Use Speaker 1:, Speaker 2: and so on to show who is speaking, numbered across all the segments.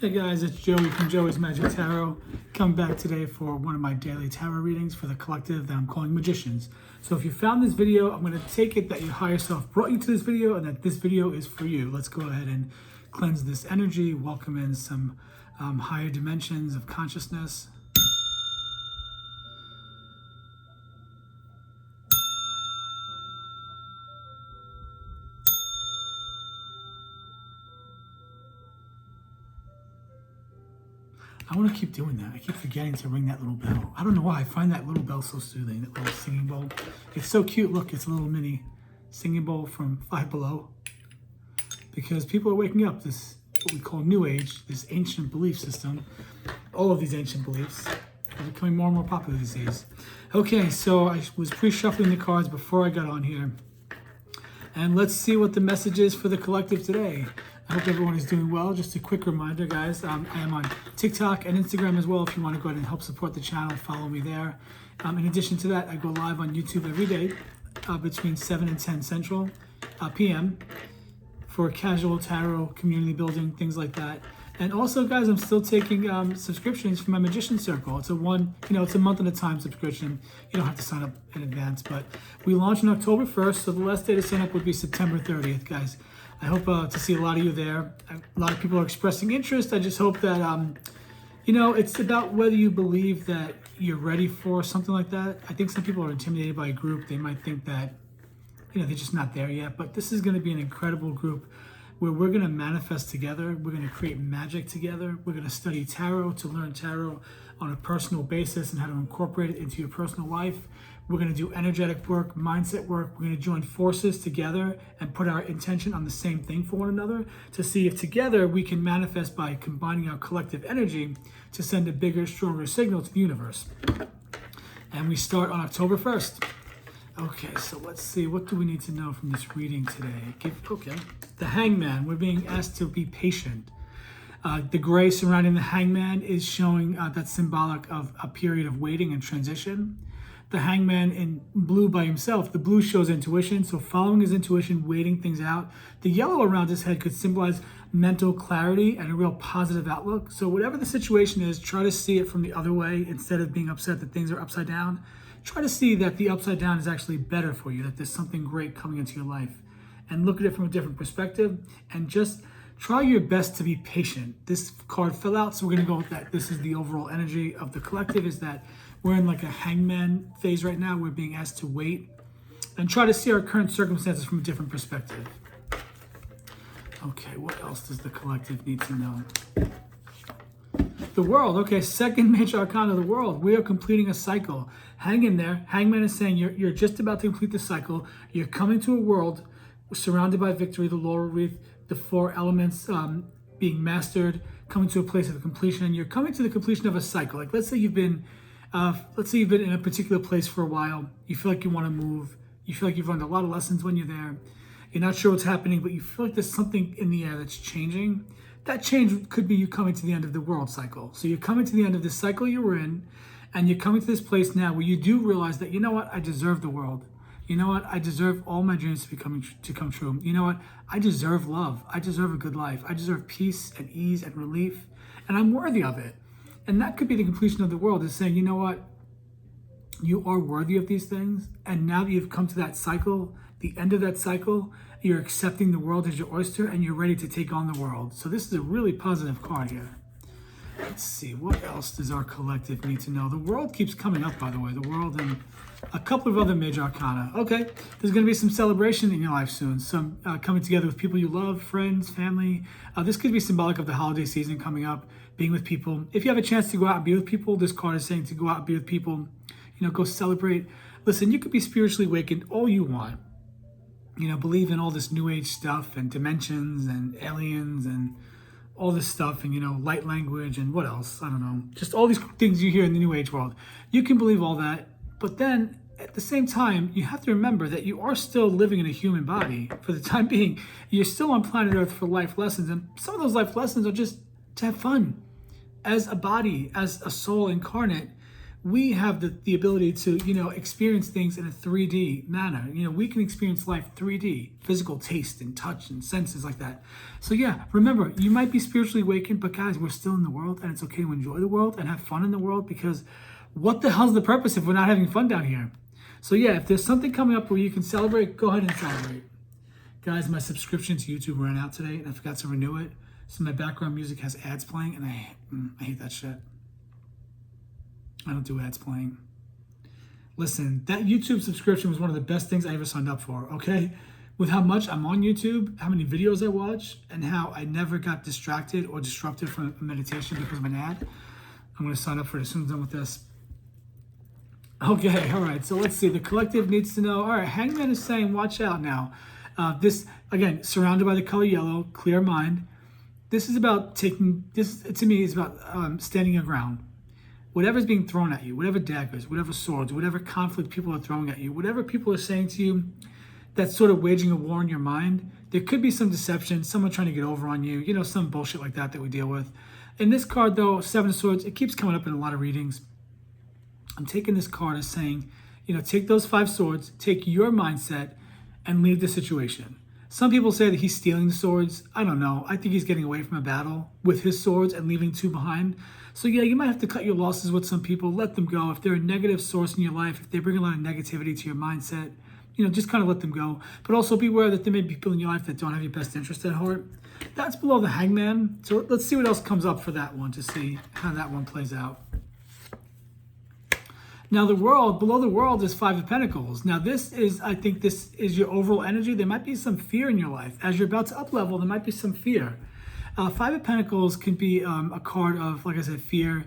Speaker 1: Hey guys, it's Joey from Joey's Magic Tarot. Come back today for one of my daily tarot readings for the collective that I'm calling Magicians. So if you found this video, I'm going to take it that your higher self brought you to this video and that this video is for you. Let's go ahead and cleanse this energy, welcome in some higher dimensions of consciousness. I want to keep doing that. I keep forgetting to ring that little bell. I don't know why. I find that little bell so soothing, that little singing bowl. It's so cute. Look, it's a little mini singing bowl from Five Below. Because people are waking up, this, what we call New Age, this ancient belief system. All of these ancient beliefs are becoming more and more popular these days. Okay, so I was pre-shuffling the cards before I got on here. And let's see what the message is for the collective today. I hope everyone is doing well. Just a quick reminder, guys, I am on TikTok and Instagram as well. If you want to go ahead and help support the channel, follow me there. In addition to that, I go live on YouTube every day between 7 and 10 Central p.m. for casual tarot, community building, things like that. And also, guys, I'm still taking subscriptions for my Magician Circle. It's it's a month at a time subscription. You don't have to sign up in advance, but we launch on October 1st, so the last day to sign up would be September 30th, guys. I hope to see a lot of you there. A lot of people are expressing interest. I just hope that, it's about whether you believe that you're ready for something like that. I think some people are intimidated by a group. They might think that, they're just not there yet. But this is going to be an incredible group where we're going to manifest together. We're going to create magic together. We're going to study tarot to learn tarot on a personal basis and how to incorporate it into your personal life. We're going to do energetic work, mindset work. We're going to join forces together and put our intention on the same thing for one another to see if together we can manifest by combining our collective energy to send a bigger, stronger signal to the universe. And we start on October 1st. Okay, so let's see. What do we need to know from this reading today? The Hangman. We're being asked to be patient. The gray surrounding the Hangman is showing that's symbolic of a period of waiting and transition. The Hangman in blue by himself, the blue shows intuition, so following his intuition, waiting things out. The yellow around his head could symbolize mental clarity and a real positive outlook. So whatever the situation is, try to see it from the other way instead of being upset that things are upside down. Try to see that the upside down is actually better for you, that there's something great coming into your life. And look at it from a different perspective and just try your best to be patient. This card fell out, so we're going to go with that. This is the overall energy of the collective, is that we're in like a hangman phase right now. We're being asked to wait and try to see our current circumstances from a different perspective. Okay, what else does the collective need to know? The World. Okay, second major arcana of the World. We are completing a cycle. Hang in there. Hangman is saying you're just about to complete the cycle. You're coming to a world surrounded by victory, the laurel wreath, the four elements being mastered, coming to a place of completion. And you're coming to the completion of a cycle. Like let's say you've been in a particular place for a while. You feel like you want to move. You feel like you've learned a lot of lessons when you're there. You're not sure what's happening, but you feel like there's something in the air that's changing. That change could be you coming to the end of the world cycle. So you're coming to the end of this cycle you were in, and you're coming to this place now where you do realize that, you know what, I deserve the world. You know what, I deserve all my dreams to come true. You know what, I deserve love. I deserve a good life. I deserve peace and ease and relief, and I'm worthy of it. And that could be the completion of the world, is saying, you know what, you are worthy of these things. And now that you've come to that cycle, the end of that cycle, you're accepting the world as your oyster and you're ready to take on the world. So this is a really positive card here. Let's see, what else does our collective need to know? The World keeps coming up, by the way. The World and a couple of other major arcana. Okay, there's going to be some celebration in your life soon. Some coming together with people you love, friends, family. This could be symbolic of the holiday season coming up, being with people. If you have a chance to go out and be with people, this card is saying to go out and be with people. Go celebrate. Listen, you could be spiritually awakened all you want. Believe in all this new age stuff and dimensions and aliens and all this stuff and, light language and what else? I don't know. Just all these things you hear in the new age world. You can believe all that. But then at the same time, you have to remember that you are still living in a human body. For the time being, you're still on planet Earth for life lessons. And some of those life lessons are just to have fun. As a body, as a soul incarnate, we have the ability to, experience things in a 3D manner. We can experience life 3D, physical taste and touch and senses like that. So yeah, remember, you might be spiritually awakened, but guys, we're still in the world, and it's okay to enjoy the world and have fun in the world, because what the hell's the purpose if we're not having fun down here? So yeah, if there's something coming up where you can celebrate, go ahead and celebrate. Guys, my subscription to YouTube ran out today, and I forgot to renew it. So my background music has ads playing, and I hate that shit. I don't do ads playing. Listen, that YouTube subscription was one of the best things I ever signed up for, okay? With how much I'm on YouTube, how many videos I watch, and how I never got distracted or disrupted from meditation because of an ad, I'm going to sign up for it as soon as I'm done with this. Okay, all right, so let's see. The collective needs to know. All right, Hangman is saying, watch out now. This, again, surrounded by the color yellow, clear mind. This is about taking, this to me is about standing your ground. Whatever's being thrown at you, whatever daggers, whatever swords, whatever conflict people are throwing at you, whatever people are saying to you that's sort of waging a war in your mind, there could be some deception, someone trying to get over on you, some bullshit like that we deal with. In this card, though, Seven of Swords, it keeps coming up in a lot of readings. I'm taking this card as saying, take those 5 swords, take your mindset, and leave the situation. Some people say that he's stealing the swords. I don't know. I think he's getting away from a battle with his swords and leaving 2 behind. So yeah, you might have to cut your losses with some people. Let them go. If they're a negative source in your life, if they bring a lot of negativity to your mindset, just kind of let them go. But also beware that there may be people in your life that don't have your best interest at heart. That's below the Hangman. So let's see what else comes up for that one to see how that one plays out. Now the world, below the world is 5 of Pentacles. Now I think this is your overall energy. There might be some fear in your life. As you're about to up level, there might be some fear. 5 of Pentacles can be a card of, like I said, fear,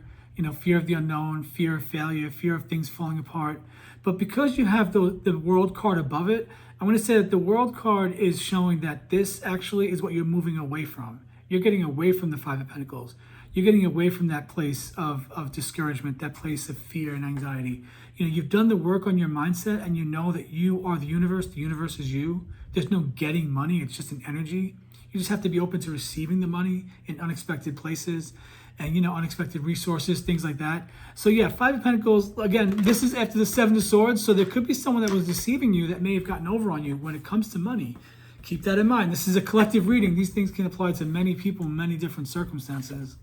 Speaker 1: fear of the unknown, fear of failure, fear of things falling apart. But because you have the world card above it, I'm going to say that the world card is showing that this actually is what you're moving away from. You're getting away from the 5 of Pentacles. You're getting away from that place of discouragement, that place of fear and anxiety. You've done the work on your mindset, and you know that you are the universe is you. There's no getting money, it's just an energy. You just have to be open to receiving the money in unexpected places and, unexpected resources, things like that. So yeah, 5 of Pentacles, again, this is after the 7 of Swords, so there could be someone that was deceiving you that may have gotten over on you when it comes to money. Keep that in mind. This is a collective reading. These things can apply to many people, many different circumstances.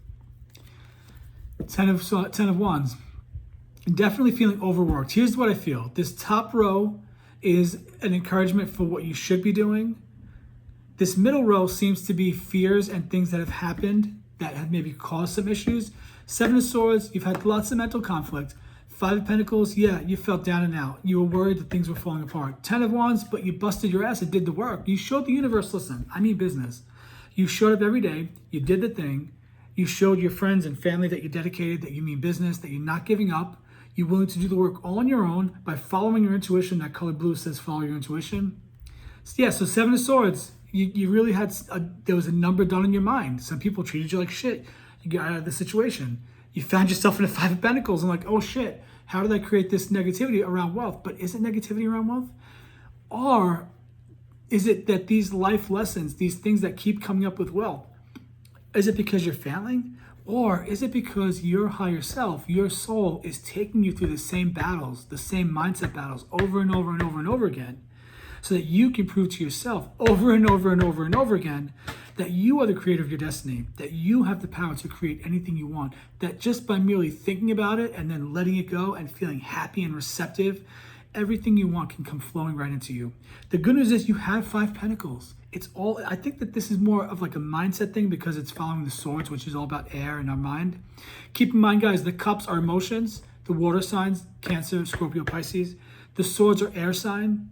Speaker 1: 10 of Wands. Definitely feeling overworked. Here's what I feel. This top row is an encouragement for what you should be doing. This middle row seems to be fears and things that have happened that have maybe caused some issues. 7 of Swords, you've had lots of mental conflict. 5 of Pentacles, yeah, you felt down and out. You were worried that things were falling apart. 10 of Wands, but you busted your ass and did the work. You showed the universe, listen, I mean business. You showed up every day. You did the thing. You showed your friends and family that you're dedicated, that you mean business, that you're not giving up. You're willing to do the work all on your own by following your intuition. That color blue says follow your intuition. So yeah, so 7 of Swords, you really had, there was a number done in your mind. Some people treated you like shit. You got out of the situation. You found yourself in a 5 of Pentacles and like, oh shit, how did I create this negativity around wealth? But is it negativity around wealth? Or is it that these life lessons, these things that keep coming up with wealth, is it because you're failing? Or is it because your higher self, your soul, is taking you through the same battles, the same mindset battles over and over and over and over again, so that you can prove to yourself over and over and over and over again that you are the creator of your destiny, that you have the power to create anything you want, that just by merely thinking about it and then letting it go and feeling happy and receptive, everything you want can come flowing right into you. The good news is you have 5 Pentacles. It's all, I think that this is more of like a mindset thing because it's following the swords, which is all about air in our mind. Keep in mind, guys, the cups are emotions. The water signs, Cancer, Scorpio, Pisces. The swords are air sign,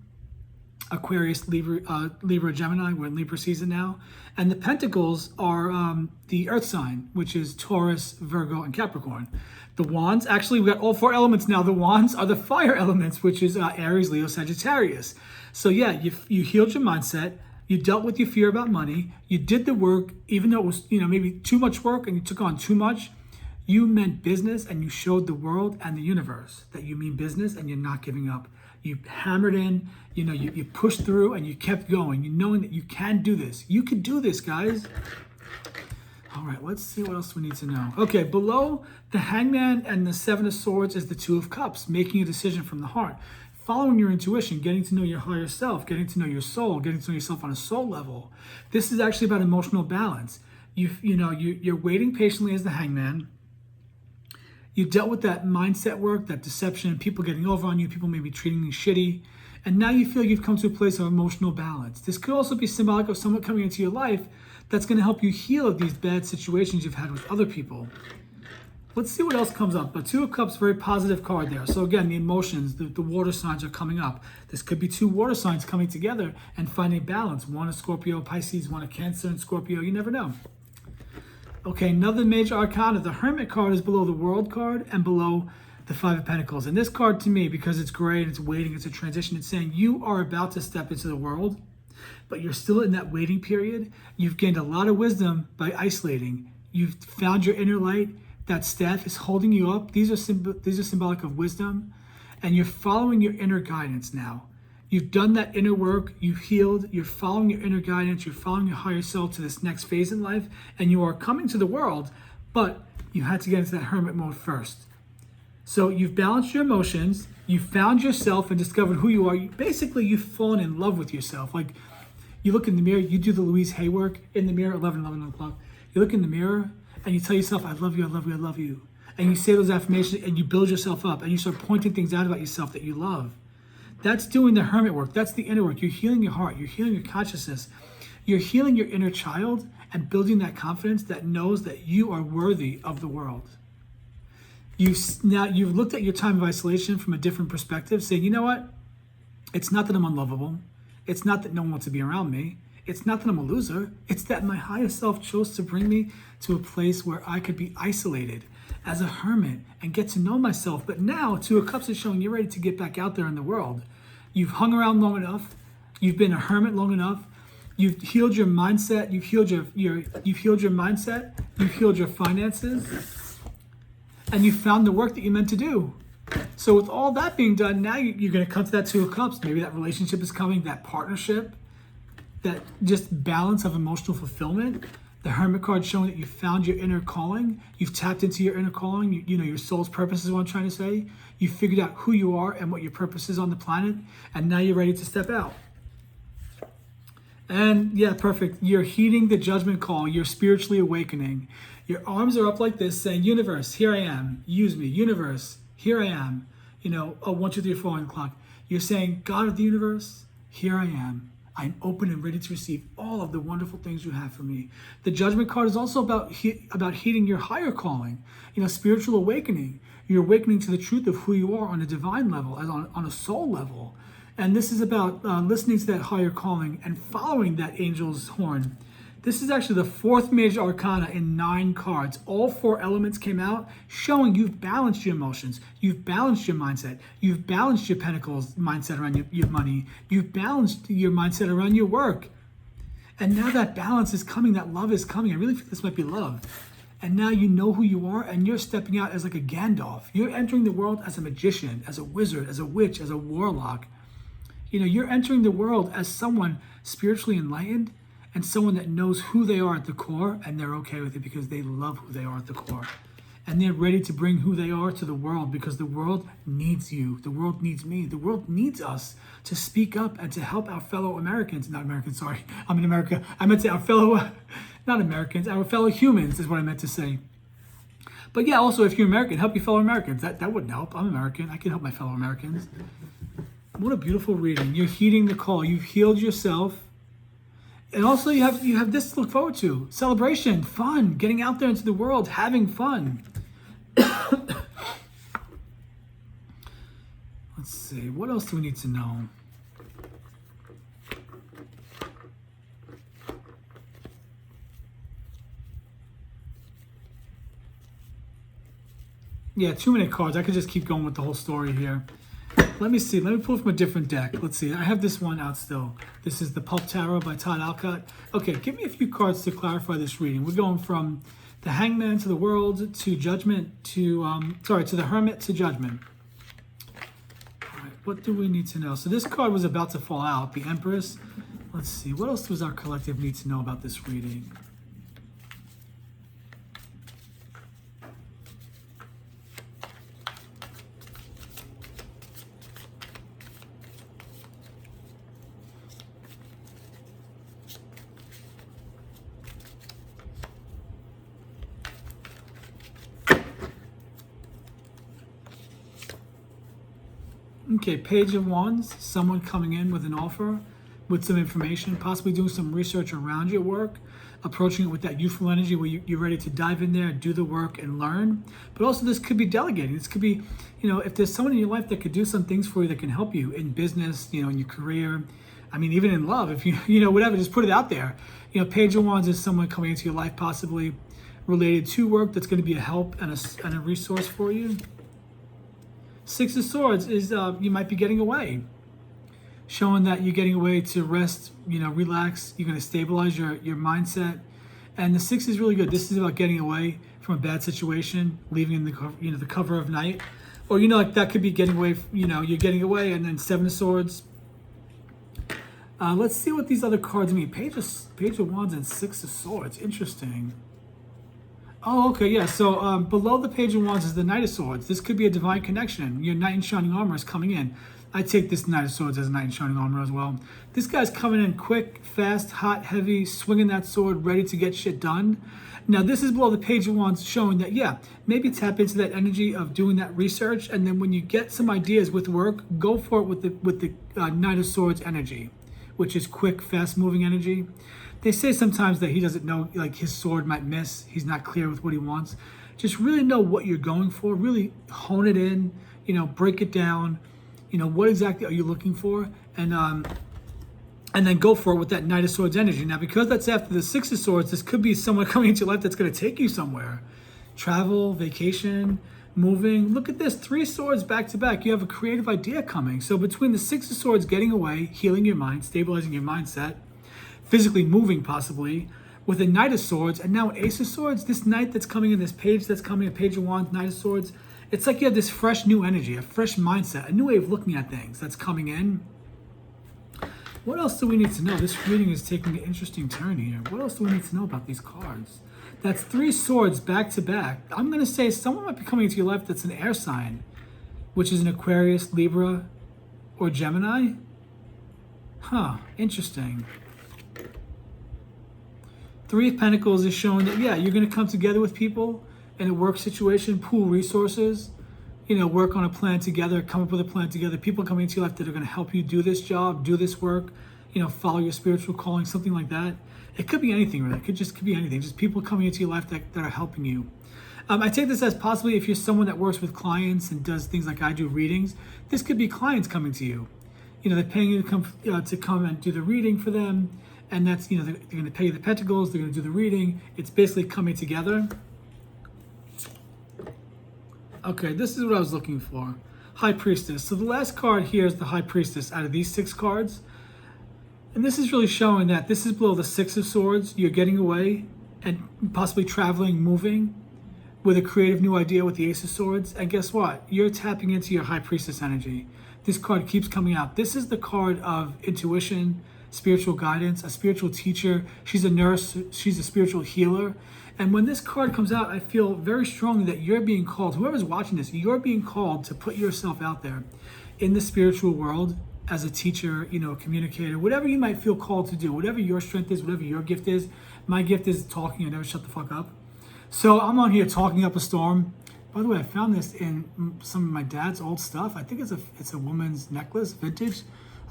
Speaker 1: Aquarius, Libra, Gemini. We're in Libra season now. And the pentacles are the earth sign, which is Taurus, Virgo, and Capricorn. The wands, actually, we got all 4 elements now. The wands are the fire elements, which is Aries, Leo, Sagittarius. So yeah, you healed your mindset. You dealt with your fear about money. You did the work, even though it was, maybe too much work and you took on too much. You meant business and you showed the world and the universe that you mean business and you're not giving up. You hammered in, you pushed through and you kept going, knowing that you can do this. You could do this, guys. All right, let's see what else we need to know. Okay, below the Hangman and the Seven of Swords is the Two of Cups, making a decision from the heart. Following your intuition, getting to know your higher self, getting to know your soul, getting to know yourself on a soul level. This is actually about emotional balance. You're waiting patiently as the Hangman. You dealt with that mindset work, that deception, people getting over on you, people maybe treating you shitty. And now you feel you've come to a place of emotional balance. This could also be symbolic of someone coming into your life that's going to help you heal these bad situations you've had with other people. Let's see what else comes up. But Two of Cups, very positive card there. So again, the emotions, the water signs are coming up. This could be two water signs coming together and finding balance. One a Scorpio, Pisces, one a Cancer and Scorpio. You never know. Okay, another major arcana. The Hermit card is below the World card and below the Five of Pentacles. And this card to me, because it's gray and it's waiting, it's a transition, it's saying you are about to step into the world, but you're still in that waiting period. You've gained a lot of wisdom by isolating. You've found your inner light. That staff is holding you up. These are symbolic of wisdom. And you're following your inner guidance now. You've done that inner work. You've healed. You're following your inner guidance. You're following your higher self to this next phase in life. And you are coming to the world, but you had to get into that hermit mode first. So you've balanced your emotions. You found yourself and discovered who you are. Basically, you've fallen in love with yourself. Like, you look in the mirror, you do the Louise Hay work in the mirror, 11 o'clock. You look in the mirror and you tell yourself, I love you, I love you, I love you. And you say those affirmations and you build yourself up and you start pointing things out about yourself that you love. That's doing the hermit work. That's the inner work. You're healing your heart. You're healing your consciousness. You're healing your inner child and building that confidence that knows that you are worthy of the world. You've looked at your time of isolation from a different perspective, saying, you know what? It's not that I'm unlovable. It's not that no one wants to be around me. It's not that I'm a loser. It's that my higher self chose to bring me to a place where I could be isolated as a hermit and get to know myself. But now, Two of Cups is showing you're ready to get back out there in the world. You've hung around long enough. You've been a hermit long enough. You've healed your mindset. You've healed your mindset. You've healed your finances. And you found the work that you meant to do. So with all that being done, now you're going to come to that Two of Cups. Maybe that relationship is coming, that partnership, that just balance of emotional fulfillment. The Hermit card showing that you found your inner calling. You've tapped into your inner calling. You know, your soul's purpose is what I'm trying to say. You figured out who you are and what your purpose is on the planet. And now you're ready to step out. And yeah, perfect. You're heeding the judgment call. You're spiritually awakening. Your arms are up like this saying, universe, here I am. Use me. Universe, here I am. 1, 2, 3, 4 on the clock. You're saying, God of the universe, here I am. I'm open and ready to receive all of the wonderful things you have for me. The judgment card is also about heeding your higher calling, spiritual awakening. You're awakening to the truth of who you are on a divine level, on a soul level. And this is about listening to that higher calling and following that angel's horn. This is actually the fourth major arcana in 9 cards. All 4 elements came out showing you've balanced your emotions. You've balanced your mindset. You've balanced your pentacles mindset around your money. You've balanced your mindset around your work. And now that balance is coming, that love is coming. I really think this might be love. And now you know who you are and you're stepping out as like a Gandalf. You're entering the world as a magician, as a wizard, as a witch, as a warlock. You're entering the world as someone spiritually enlightened and someone that knows who they are at the core, and they're okay with it because they love who they are at the core. And they're ready to bring who they are to the world because the world needs you. The world needs me. The world needs us to speak up and to help our fellow Americans. Not Americans, sorry. I'm in America. I meant to say our fellow, not Americans, our fellow humans is what I meant to say. But yeah, also if you're American, help your fellow Americans. That wouldn't help. I'm American. I can help my fellow Americans. What a beautiful reading. You're heeding the call. You've healed yourself. And also you have this to look forward to. Celebration, fun, getting out there into the world, having fun. Let's see, what else do we need to know? Yeah, too many cards. I could just keep going with the whole story here. Let me see. Let me pull from a different deck. Let's see. I have this one out still. This is the Pulp Tarot by Todd Alcott. Okay, give me a few cards to clarify this reading. We're going from the Hangman to the World to Judgment to, to the Hermit to Judgment. All right, what do we need to know? So this card was about to fall out, the Empress. Let's see. What else does our collective need to know about this reading? Okay, Page of Wands, someone coming in with an offer, with some information, possibly doing some research around your work, approaching it with that youthful energy where you're ready to dive in there, do the work, and learn. But also, this could be delegating. This could be, if there's someone in your life that could do some things for you that can help you in business, in your career. I mean, even in love, if whatever, just put it out there. Page of Wands is someone coming into your life, possibly related to work, that's going to be a help and a resource for you. Six of Swords is you might be getting away, showing that you're getting away to rest, relax. You're going to stabilize your mindset. And the Six is really good. This is about getting away from a bad situation, leaving in the cover of night. Or, like that could be getting away, you're getting away. And then Seven of Swords. Let's see what these other cards mean. Page of Wands and Six of Swords. Interesting. Oh, okay, yeah. So below the Page of Wands is the Knight of Swords. This could be a divine connection. Your Knight in Shining Armor is coming in. I take this Knight of Swords as a Knight in Shining Armor as well. This guy's coming in quick, fast, hot, heavy, swinging that sword, ready to get shit done. Now, this is below the Page of Wands, showing that, yeah, maybe tap into that energy of doing that research, and then when you get some ideas with work, go for it with the Knight of Swords energy, which is quick, fast-moving energy. They say sometimes that he doesn't know, like his sword might miss. He's not clear with what he wants. Just really know what you're going for. Really hone it in, break it down. What exactly are you looking for? And then go for it with that Knight of Swords energy. Now, because that's after the Six of Swords, this could be someone coming into your life that's going to take you somewhere. Travel, vacation, moving. Look at this, 3 swords back to back. You have a creative idea coming. So between the Six of Swords, getting away, healing your mind, stabilizing your mindset, physically moving possibly, with a Knight of Swords, and now an Ace of Swords, this Knight that's coming in, this page that's coming, a Page of Wands, Knight of Swords, it's like you have this fresh new energy, a fresh mindset, a new way of looking at things that's coming in. What else do we need to know? This reading is taking an interesting turn here. What else do we need to know about these cards? That's 3 swords back to back. I'm going to say someone might be coming into your life that's an air sign, which is an Aquarius, Libra, or Gemini. Huh, interesting. 3 of Pentacles is showing that, yeah, you're going to come together with people in a work situation, pool resources, work on a plan together, come up with a plan together. People coming into your life that are going to help you do this job, do this work, follow your spiritual calling, something like that. It could be anything, really. It could be anything. Just people coming into your life that are helping you. I take this as possibly if you're someone that works with clients and does things like I do, readings, this could be clients coming to you. They're paying you to come and do the reading for them. And that's, they're going to pay you the pentacles, they're going to do the reading. It's basically coming together. Okay, this is what I was looking for. High Priestess. So the last card here is the High Priestess out of these 6 cards. And this is really showing that this is below the Six of Swords. You're getting away and possibly traveling, moving with a creative new idea with the Ace of Swords. And guess what? You're tapping into your High Priestess energy. This card keeps coming out. This is the card of intuition, spiritual guidance, a spiritual teacher. She's a nurse. She's a spiritual healer. And when this card comes out, I feel very strongly that you're being called, whoever's watching this, you're being called to put yourself out there in the spiritual world as a teacher, a communicator, whatever you might feel called to do, whatever your strength is, whatever your gift is. My gift is talking. I never shut the fuck up. So I'm on here talking up a storm. By the way, I found this in some of my dad's old stuff. I think it's a woman's necklace, vintage.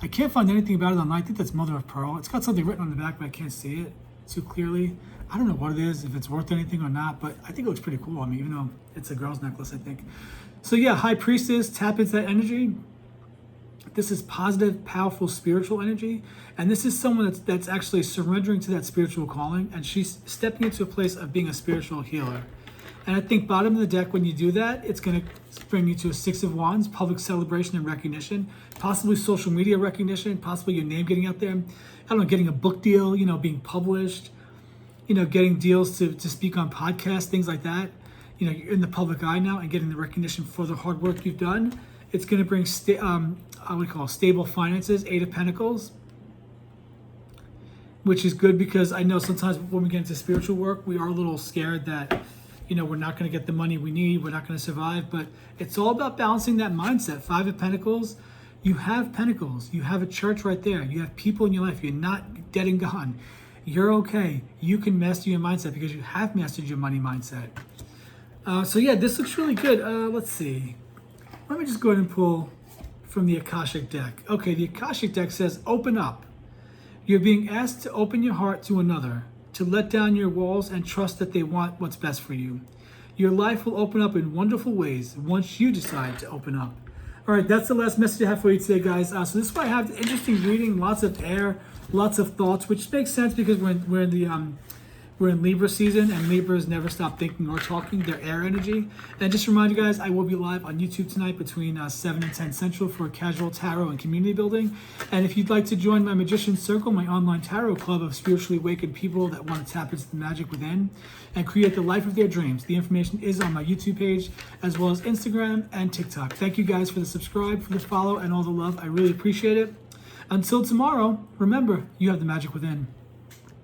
Speaker 1: I can't find anything about it online. I think that's mother of pearl. It's got something written on the back, but I can't see it too clearly. I don't know what it is, if it's worth anything or not, but I think it looks pretty cool. I mean, even though it's a girl's necklace, I think. So yeah, High Priestess, tap into that energy. This is positive, powerful, spiritual energy. And this is someone that's actually surrendering to that spiritual calling, and she's stepping into a place of being a spiritual healer. And I think bottom of the deck, when you do that, it's going to bring you to a Six of Wands, public celebration and recognition, possibly social media recognition, possibly your name getting out there. I don't know, getting a book deal, being published, getting deals to speak on podcasts, things like that. You're in the public eye now and getting the recognition for the hard work you've done. It's going to bring, I would call stable finances, 8 of Pentacles, which is good because I know sometimes when we get into spiritual work, we are a little scared that, we're not going to get the money we need. We're not going to survive. But it's all about balancing that mindset. 5 of Pentacles. You have Pentacles. You have a church right there. You have people in your life. You're not dead and gone. You're okay. You can master your mindset because you have mastered your money mindset. So yeah, this looks really good. Let's see. Let me just go ahead and pull from the Akashic deck. Okay, the Akashic deck says, open up. You're being asked to open your heart to another, to let down your walls and trust that they want what's best for you. Your life will open up in wonderful ways once you decide to open up. All right, that's the last message I have for you today, guys. So this is why I have the interesting reading, lots of air, lots of thoughts, which makes sense because we're in Libra season, and Libras never stop thinking or talking. They're air energy. And just to remind you guys, I will be live on YouTube tonight between 7 and 10 Central for casual tarot and community building. And if you'd like to join my Magician's Circle, my online tarot club of spiritually awakened people that want to tap into the magic within and create the life of their dreams, the information is on my YouTube page, as well as Instagram and TikTok. Thank you guys for the subscribe, for the follow, and all the love. I really appreciate it. Until tomorrow, remember, you have the magic within.